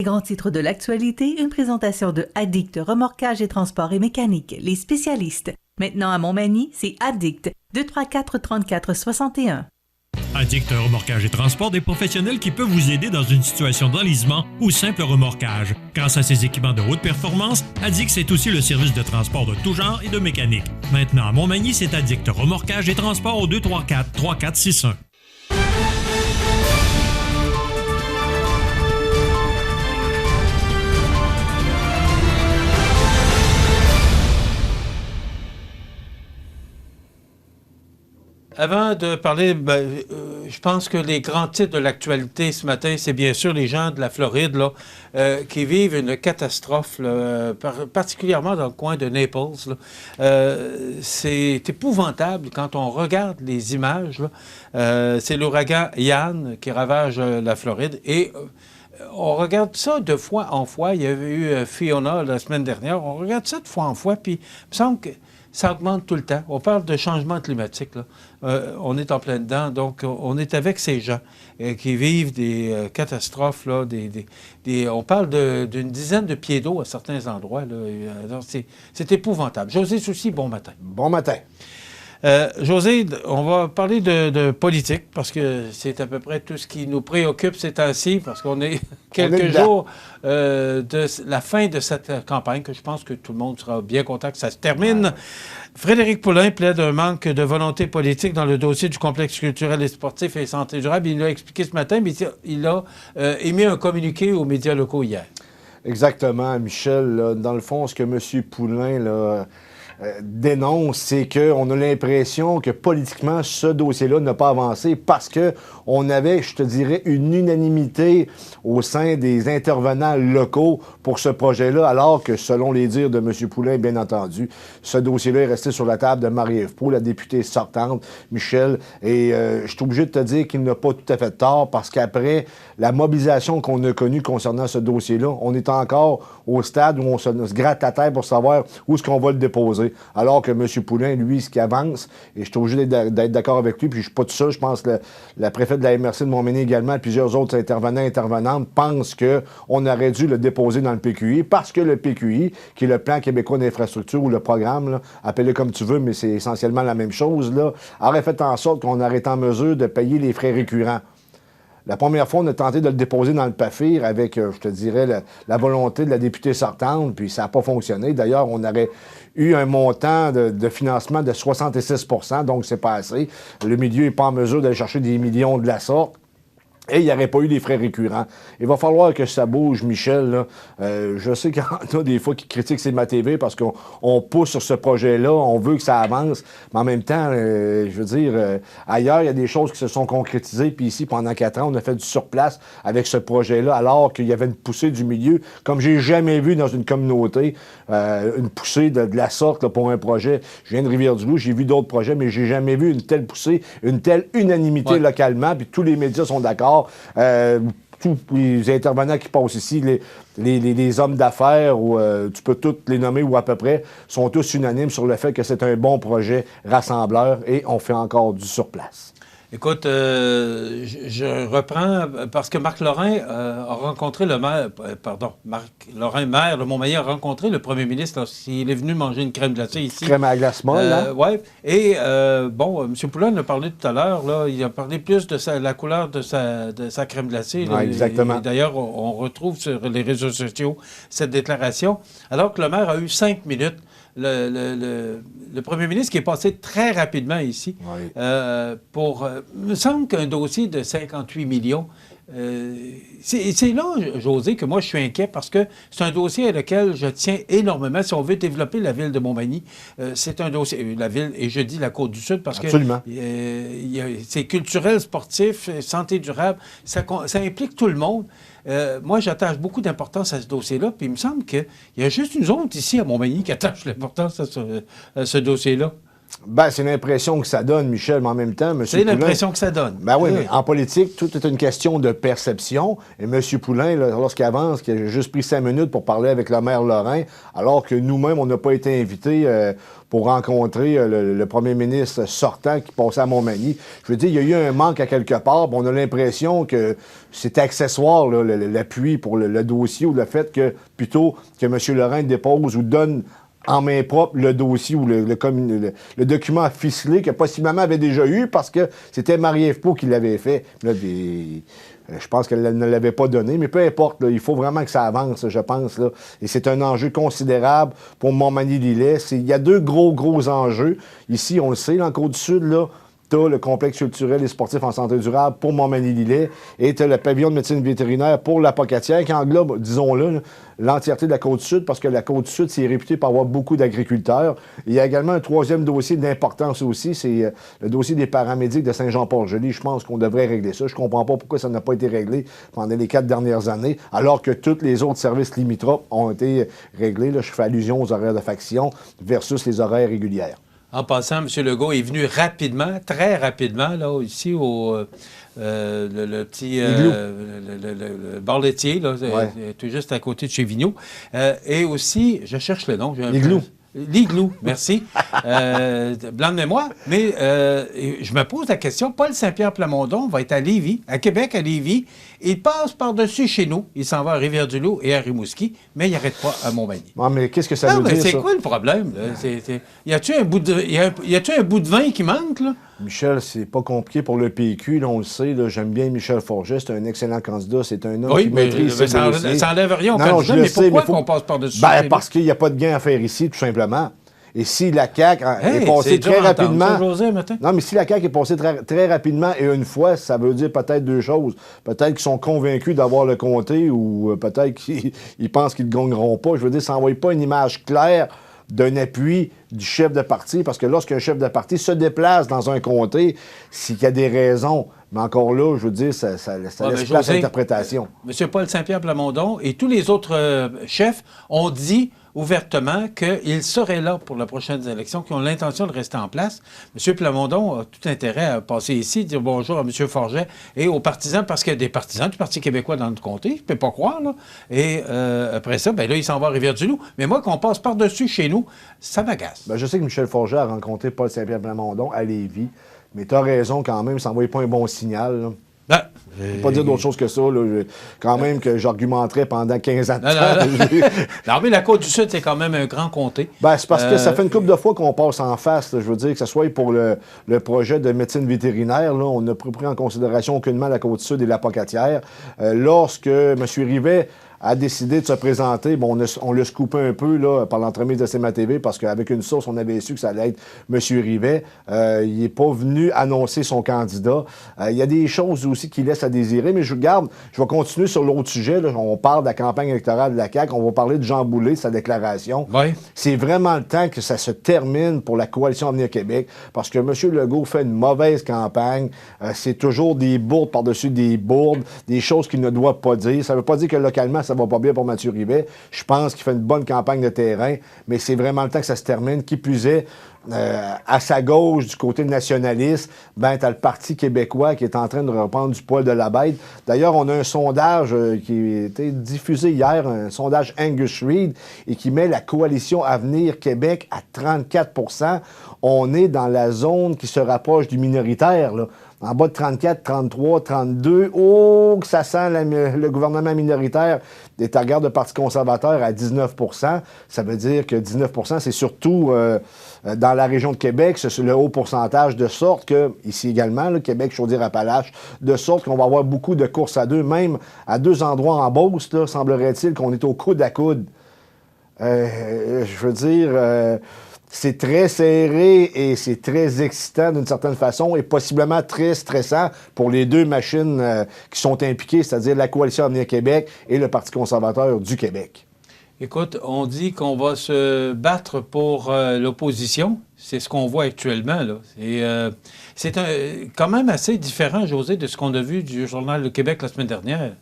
Les grands titres de l'actualité, une présentation de Addict Remorquage et Transport et Mécanique, les spécialistes. Maintenant à Montmagny, c'est Addict, 234-34-61. Addict Remorquage et Transport, des professionnels qui peuvent vous aider dans une situation d'enlisement ou simple remorquage. Grâce à ses équipements de haute performance, Addict, c'est aussi le service de transport de tout genre et de mécanique. Maintenant à Montmagny, c'est Addict Remorquage et Transport au 234-3461. Avant de parler, je pense que les grands titres de l'actualité ce matin, c'est bien sûr les gens de la Floride là, qui vivent une catastrophe, là, particulièrement dans le coin de Naples. C'est épouvantable quand on regarde les images. C'est l'ouragan Ian qui ravage la Floride et on regarde ça de fois en fois. Il y avait eu Fiona la semaine dernière. On regarde ça de fois en fois, puis il me semble que ça augmente tout le temps. On parle de changement climatique, là. On est en plein dedans. Donc, on est avec ces gens qui vivent des catastrophes, là, on parle d'une dizaine de pieds d'eau à certains endroits, là. Alors, c'est épouvantable. José Soucy, bon matin. Bon matin. José, on va parler de politique, parce que c'est à peu près tout ce qui nous préoccupe ces temps-ci, parce qu'on est quelques jours de la fin de cette campagne, que je pense que tout le monde sera bien content que ça se termine. Ouais. Frédéric Poulain plaide un manque de volonté politique dans le dossier du complexe culturel et sportif et santé durable. Il l'a expliqué ce matin, mais il a émis un communiqué aux médias locaux hier. Exactement, Michel. Là, dans le fond, ce que M. Poulain là, dénonce, c'est qu'on a l'impression que politiquement, ce dossier-là n'a pas avancé parce qu'on avait, je te dirais, une unanimité au sein des intervenants locaux pour ce projet-là, alors que, selon les dires de M. Poulain, bien entendu, ce dossier-là est resté sur la table de Marie-Ève Proulx, la députée sortante, Michel, et je suis obligé de te dire qu'il n'a pas tout à fait tort parce qu'après la mobilisation qu'on a connue concernant ce dossier-là, on est encore au stade où on se gratte la tête pour savoir où est-ce qu'on va le déposer. Alors que M. Poulain, lui, ce qui avance, et je suis obligé d'être d'accord avec lui, puis je suis pas tout seul, je pense que la préfète de la MRC de Montmagny également, et plusieurs autres intervenants et intervenantes pensent qu'on aurait dû le déposer dans le PQI, parce que le PQI, qui est le Plan québécois d'infrastructure, ou le programme, là, appelez-le comme tu veux, mais c'est essentiellement la même chose, là, aurait fait en sorte qu'on aurait été en mesure de payer les frais récurrents. La première fois, on a tenté de le déposer dans le PAFIR avec, je te dirais, la volonté de la députée sortante, puis ça n'a pas fonctionné. D'ailleurs, on aurait eu un montant de financement de 66 %, donc c'est pas assez. Le milieu n'est pas en mesure d'aller chercher des millions de la sorte. Et il n'y aurait pas eu des frais récurrents. Il va falloir que ça bouge, Michel. Là. Je sais qu'il y en a des fois qui critiquent CIMA TV parce qu'on pousse sur ce projet-là, on veut que ça avance. Mais en même temps, je veux dire, ailleurs, il y a des choses qui se sont concrétisées. Puis ici, pendant 4 ans, on a fait du surplace avec ce projet-là, alors qu'il y avait une poussée du milieu, comme j'ai jamais vu dans une communauté, une poussée de la sorte là, pour un projet. Je viens de Rivière-du-Loup, j'ai vu d'autres projets, mais j'ai jamais vu une telle poussée, une telle unanimité localement. Puis tous les médias sont d'accord. Tous les intervenants qui passent ici, les hommes d'affaires, ou tu peux tous les nommer ou à peu près, sont tous unanimes sur le fait que c'est un bon projet rassembleur et on fait encore du surplace. Écoute, je reprends parce que Marc Lorrain a rencontré le maire, Marc Lorrain, maire de Montmagny, a rencontré le premier ministre lorsqu'il est venu manger une crème glacée ici. Crème à glace molle, hein? Oui. Et, M. Poulain en a parlé tout à l'heure, là, il a parlé plus de la couleur de sa crème glacée. Ouais, exactement. D'ailleurs, on retrouve sur les réseaux sociaux cette déclaration, alors que le maire a eu 5 minutes. Le premier ministre qui est passé très rapidement ici me semble qu'un dossier de 58 millions, c'est là, José, que moi je suis inquiet parce que c'est un dossier à lequel je tiens énormément. Si on veut développer la ville de Montmagny, c'est un dossier, la ville, et je dis la Côte-du-Sud parce Absolument. que c'est culturel, sportif, santé durable, ça implique tout le monde. Moi, j'attache beaucoup d'importance à ce dossier-là, puis il me semble qu'il y a juste une autre ici à Montmagny qui attache l'importance à ce dossier-là. Ben, c'est l'impression que ça donne, Michel, mais en même temps, M. Poulain... C'est l'impression que ça donne. Ben oui, mais en politique, tout est une question de perception. Et M. Poulain, lorsqu'il avance, qu'il a juste pris 5 minutes pour parler avec le maire Lorrain, alors que nous-mêmes, on n'a pas été invités pour rencontrer le premier ministre sortant qui passait à Montmagny. Je veux dire, il y a eu un manque à quelque part. On a l'impression que c'est accessoire, là, l'appui pour le dossier ou le fait que, plutôt que M. Lorrain dépose ou donne en main propre le dossier ou le document ficelé que possiblement avait déjà eu parce que c'était Marie-Ève Pau qui l'avait fait. Là, je pense qu'elle ne l'avait pas donné, mais peu importe, là, il faut vraiment que ça avance, je pense. Là. Et c'est un enjeu considérable pour Montmagny-Lillet. Il y a 2 gros enjeux. Ici, on le sait, en Côte-du-Sud, là, t'as le complexe culturel et sportif en santé durable pour Montmagny-Lillet et t'as le pavillon de médecine vétérinaire pour la Pocatière qui englobe, disons-le, l'entièreté de la Côte-Sud parce que la Côte-Sud, c'est réputé pour avoir beaucoup d'agriculteurs. Il y a également un 3e dossier d'importance aussi, c'est le dossier des paramédics de Saint-Jean-Port-Joli. Je pense qu'on devrait régler ça. Je comprends pas pourquoi ça n'a pas été réglé pendant les 4 dernières années, alors que tous les autres services limitrophes ont été réglés. Là, je fais allusion aux horaires de faction versus les horaires régulières. En passant, M. Legault est venu rapidement, très rapidement, là, ici, au le petit le bar laitier, là, tout juste à côté de chez Vigneault. Et aussi, je cherche le nom. L'igloo, merci. Blanc de mémoire. Mais je me pose la question, Paul Saint-Pierre Plamondon va être à Lévis, à Québec, à Lévis. Il passe par-dessus chez nous. Il s'en va à Rivière-du-Loup et à Rimouski, mais il n'arrête pas à Montmagny. Non, mais qu'est-ce que ça veut dire, c'est ça? quoi le problème? Y a-tu un bout de vin qui manque, là? Michel, c'est pas compliqué pour le PQ, là, on le sait. J'aime bien Michel Forget, c'est un excellent candidat. C'est un homme qui maîtrise ses dossiers. Ça n'enlève rien au candidat, mais pourquoi qu'on passe par-dessus? Ben, parce qu'il n'y a pas de gain à faire ici, tout simplement. Et si la CAQ est passée très rapidement... Non, mais si la CAQ est passée très rapidement et une fois, ça veut dire peut-être 2 choses. Peut-être qu'ils sont convaincus d'avoir le comté ou peut-être qu'ils pensent qu'ils ne gagneront pas. Je veux dire, ça n'envoie pas une image claire d'un appui du chef de parti, parce que lorsqu'un chef de parti se déplace dans un comté, c'est qu'il y a des raisons. Mais encore là, je veux dire, ça laisse place à l'interprétation. M. Paul Saint-Pierre Plamondon et tous les autres chefs ont dit ouvertement qu'ils seraient là pour les prochaines élections, qu'ils ont l'intention de rester en place. M. Plamondon a tout intérêt à passer ici, dire bonjour à M. Forget et aux partisans, parce qu'il y a des partisans du Parti québécois dans notre comté, je ne peux pas croire, là. Et après ça, ben là, il s'en va à Rivière-du-Loup. Mais moi, qu'on passe par-dessus chez nous, ça m'agace. Ben, je sais que Michel Forget a rencontré Paul Saint-Pierre Plamondon à Lévis, mais tu as raison quand même, ça n'envoie pas un bon signal, là. Ben, je ne peux pas dire d'autre chose que ça. Là. Quand même que j'argumenterais pendant 15 ans de temps. Non, mais la Côte-du-Sud, c'est quand même un grand comté. Ben, c'est parce que ça fait une couple de fois qu'on passe en face. Là. Je veux dire que ce soit pour le projet de médecine vétérinaire, là, on n'a pris en considération aucunement la Côte-Sud et la Pocatière. Lorsque M. Rivet a décidé de se présenter, bon, on l'a scoopé un peu là, par l'entremise de CMA TV parce qu'avec une source, on avait su que ça allait être M. Rivet. Il n'est pas venu annoncer son candidat. Il y a des choses aussi qui laissent à désirer, mais je vais continuer sur l'autre sujet. Là. On parle de la campagne électorale de la CAQ, on va parler de Jean Boulet, de sa déclaration. Oui. C'est vraiment le temps que ça se termine pour la Coalition Avenir Québec parce que M. Legault fait une mauvaise campagne. C'est toujours des bourdes par-dessus des bourdes, des choses qu'il ne doit pas dire. Ça ne veut pas dire que localement, ça va pas bien pour Mathieu Rivet. Je pense qu'il fait une bonne campagne de terrain, mais c'est vraiment le temps que ça se termine. Qui plus est, à sa gauche, du côté nationaliste, ben, tu as le Parti québécois qui est en train de reprendre du poil de la bête. D'ailleurs, on a un sondage qui a été diffusé hier, un sondage Angus Reid, et qui met la Coalition Avenir Québec à 34 %. On est dans la zone qui se rapproche du minoritaire, là. En bas de 34, 33, 32. Oh, que ça sent le gouvernement minoritaire est à regard de Parti conservateur à 19 %. Ça veut dire que 19 %, c'est surtout dans la région de Québec, c'est le haut pourcentage, de sorte que, ici également, le Québec, Chaudière-Appalaches, de sorte qu'on va avoir beaucoup de courses à deux, même à 2 endroits en Beauce, là, semblerait-il qu'on est au coude à coude. Je veux dire... c'est très serré et c'est très excitant d'une certaine façon et possiblement très stressant pour les 2 machines qui sont impliquées, c'est-à-dire la Coalition Avenir Québec et le Parti conservateur du Québec. Écoute, on dit qu'on va se battre pour l'opposition. C'est ce qu'on voit actuellement, là. C'est quand même assez différent, José, de ce qu'on a vu du Journal Le Québec la semaine dernière.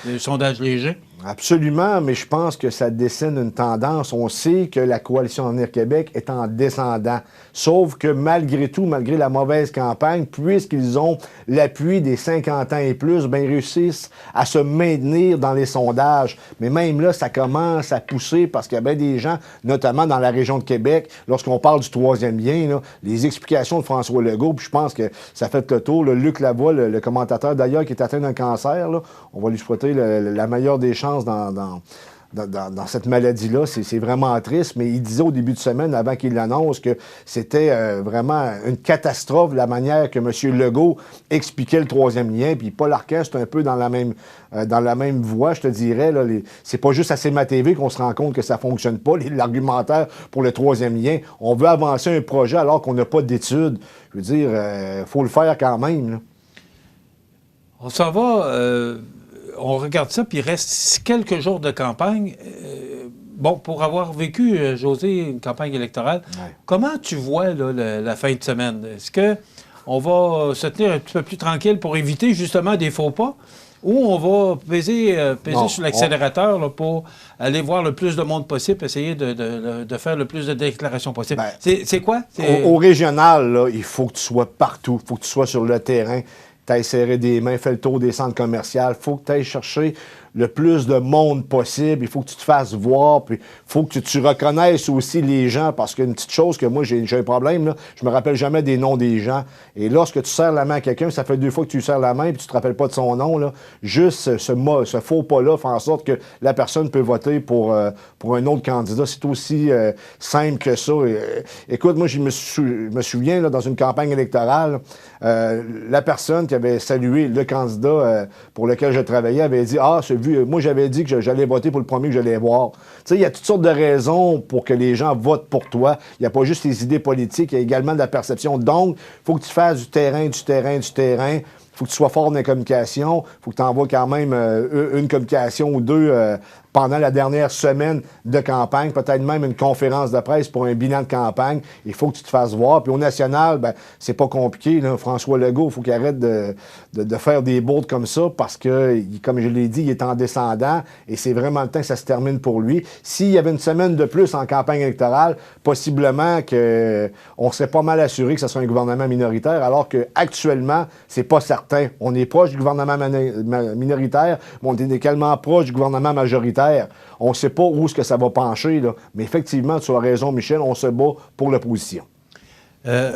Le sondage léger. Absolument, mais je pense que ça dessine une tendance. On sait que la Coalition Avenir Québec est en descendant. Sauf que malgré tout, malgré la mauvaise campagne, puisqu'ils ont l'appui des 50 ans et plus, ben, ils réussissent à se maintenir dans les sondages. Mais même là, ça commence à pousser parce qu'il y a bien des gens, notamment dans la région de Québec, lorsqu'on parle du troisième lien, là, les explications de François Legault, puis je pense que ça fait le tour. Là, Luc Lavoie, le commentateur d'ailleurs, qui est atteint d'un cancer, là, on va lui souhaiter la meilleure des chances dans cette maladie-là. C'est vraiment triste, mais il disait au début de semaine, avant qu'il l'annonce, que c'était vraiment une catastrophe la manière que M. Legault expliquait le troisième lien. Puis Paul Arcand, c'est un peu dans la même voie, je te dirais. C'est pas juste à CMA TV qu'on se rend compte que ça fonctionne pas, l'argumentaire pour le troisième lien. On veut avancer un projet alors qu'on n'a pas d'études. Je veux dire, faut le faire quand même, là. On s'en va... on regarde ça, puis il reste quelques jours de campagne. Bon, pour avoir vécu, José, une campagne électorale, comment tu vois là, la fin de semaine? Est-ce qu'on va se tenir un petit peu plus tranquille pour éviter justement des faux pas? Ou on va peser sur l'accélérateur là, pour aller voir le plus de monde possible, essayer de faire le plus de déclarations possible? C'est quoi? Au régional, là, il faut que tu sois partout. Il faut que tu sois sur le terrain. T'ailles serrer des mains, fais le tour des centres commerciaux. Il faut que tu ailles chercher le plus de monde possible. Il faut que tu te fasses voir. Puis il faut que tu reconnaisses aussi les gens. Parce qu'une petite chose que moi, j'ai un problème, là, je me rappelle jamais des noms des gens. Et lorsque tu serres la main à quelqu'un, ça fait 2 fois que tu lui serres la main et tu te rappelles pas de son nom. Là. Juste ce faux pas-là fait en sorte que la personne peut voter pour un autre candidat. C'est aussi simple que ça. Écoute, moi, je me souviens, là, dans une campagne électorale, la personne qui avait salué le candidat pour lequel je travaillais avait dit « Ah, moi, j'avais dit que j'allais voter pour le premier que j'allais voir. » Tu sais, il y a toutes sortes de raisons pour que les gens votent pour toi. Il n'y a pas juste les idées politiques, il y a également de la perception. Donc, il faut que tu fasses du terrain. Il faut que tu sois fort dans la communication. Il faut que tu envoies quand même une communication ou deux pendant la dernière semaine de campagne, peut-être même une conférence de presse pour un bilan de campagne. Il faut que tu te fasses voir. Puis au national, ben, c'est pas compliqué, là. François Legault, il faut qu'il arrête de faire des bourdes comme ça parce que, comme je l'ai dit, il est en descendant et c'est vraiment le temps que ça se termine pour lui. S'il y avait une semaine de plus en campagne électorale, possiblement qu'on serait pas mal assuré que ce soit un gouvernement minoritaire, alors qu'actuellement, c'est pas certain. On est proche du gouvernement minoritaire, mais on est également proche du gouvernement majoritaire. On ne sait pas où est-ce que ça va pencher, là. Mais effectivement, tu as raison, Michel, on se bat pour l'opposition.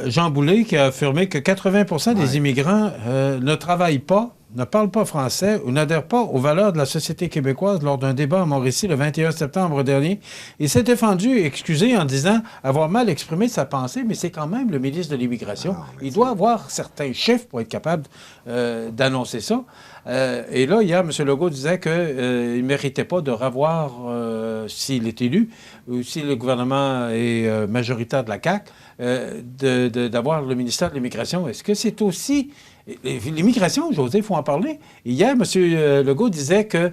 Jean Boulet qui a affirmé que 80 des immigrants ne travaillent pas, ne parlent pas français ou n'adhèrent pas aux valeurs de la société québécoise lors d'un débat à Mauricie le 21 septembre dernier. Il s'est défendu et excusé en disant avoir mal exprimé sa pensée, mais c'est quand même le ministre de l'Immigration. Il doit avoir certains chiffres pour être capable d'annoncer ça. Et là, hier, M. Legault disait qu'il ne méritait pas de revoir, s'il est élu, ou si le gouvernement est majoritaire de la CAQ, d'avoir le ministère de l'Immigration. Est-ce que c'est aussi... L'immigration, José, il faut en parler. Hier, M. Legault disait que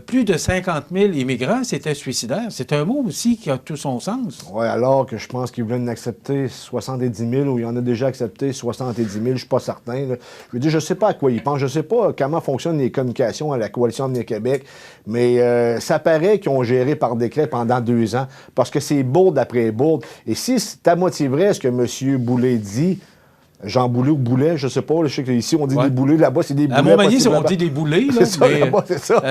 plus de 50 000 immigrants, c'était suicidaire. C'est un mot aussi qui a tout son sens. Oui, alors que je pense qu'ils voulaient en accepter 70 000 ou il y en a déjà accepté 70 000, je ne suis pas certain. Là. Je veux dire, je ne sais pas à quoi ils pensent. Je ne sais pas comment fonctionnent les communications à la Coalition Avenir Québec, mais ça paraît qu'ils ont géré par décret pendant 2 ans parce que c'est bourde après bourde. Et si c'est à moitié vrai ce que M. Boulet dit, Jean Boulet ou Boulet, je sais pas. Là, je sais qu'ici, on dit des boulets. Là-bas, c'est des boulets. À Montmagny, on dit des boulets. C'est ça, là-bas, c'est ça.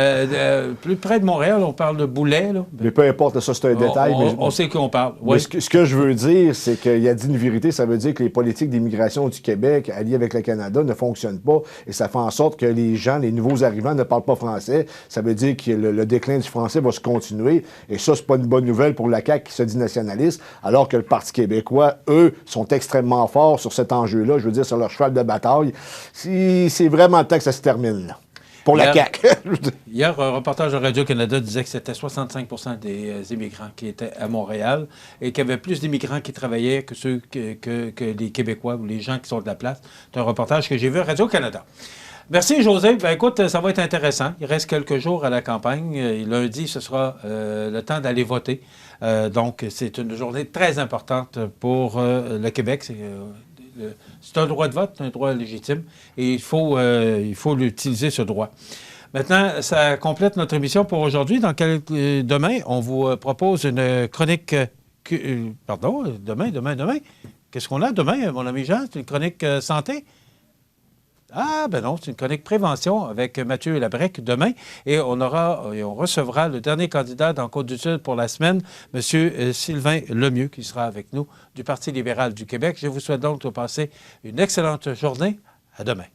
Plus près de Montréal, on parle de boulets. Là. Mais peu importe, ça, c'est un détail. On sait qu'on parle. Oui. Ce que je veux dire, c'est qu'il a dit une vérité. Ça veut dire que les politiques d'immigration du Québec, alliées avec le Canada, ne fonctionnent pas. Et ça fait en sorte que les gens, les nouveaux arrivants, ne parlent pas français. Ça veut dire que le déclin du français va se continuer. Et ça, c'est pas une bonne nouvelle pour la CAQ qui se dit nationaliste, alors que le Parti québécois, eux, sont extrêmement forts sur cet enjeu-là. Je veux dire, sur leur cheval de bataille. C'est vraiment le temps que ça se termine, là. Pour la CAQ. Hier, un reportage de Radio-Canada disait que c'était 65 des immigrants qui étaient à Montréal et qu'il y avait plus d'immigrants qui travaillaient que ceux que les Québécois ou les gens qui sont de la place. C'est un reportage que j'ai vu à Radio-Canada. Merci, José. Ben, écoute, ça va être intéressant. Il reste quelques jours à la campagne. Lundi, ce sera le temps d'aller voter. Donc, c'est une journée très importante pour le Québec. C'est un droit de vote, un droit légitime, et il faut l'utiliser, ce droit. Maintenant, ça complète notre émission pour aujourd'hui. Demain, on vous propose une chronique... demain. Qu'est-ce qu'on a demain, mon ami Jean? C'est une chronique santé? Ah, ben non, c'est une chronique prévention avec Mathieu Labrec demain. Et on recevra le dernier candidat dans Côte-du-Sud pour la semaine, M. Sylvain Lemieux, qui sera avec nous du Parti libéral du Québec. Je vous souhaite donc de passer une excellente journée. À demain.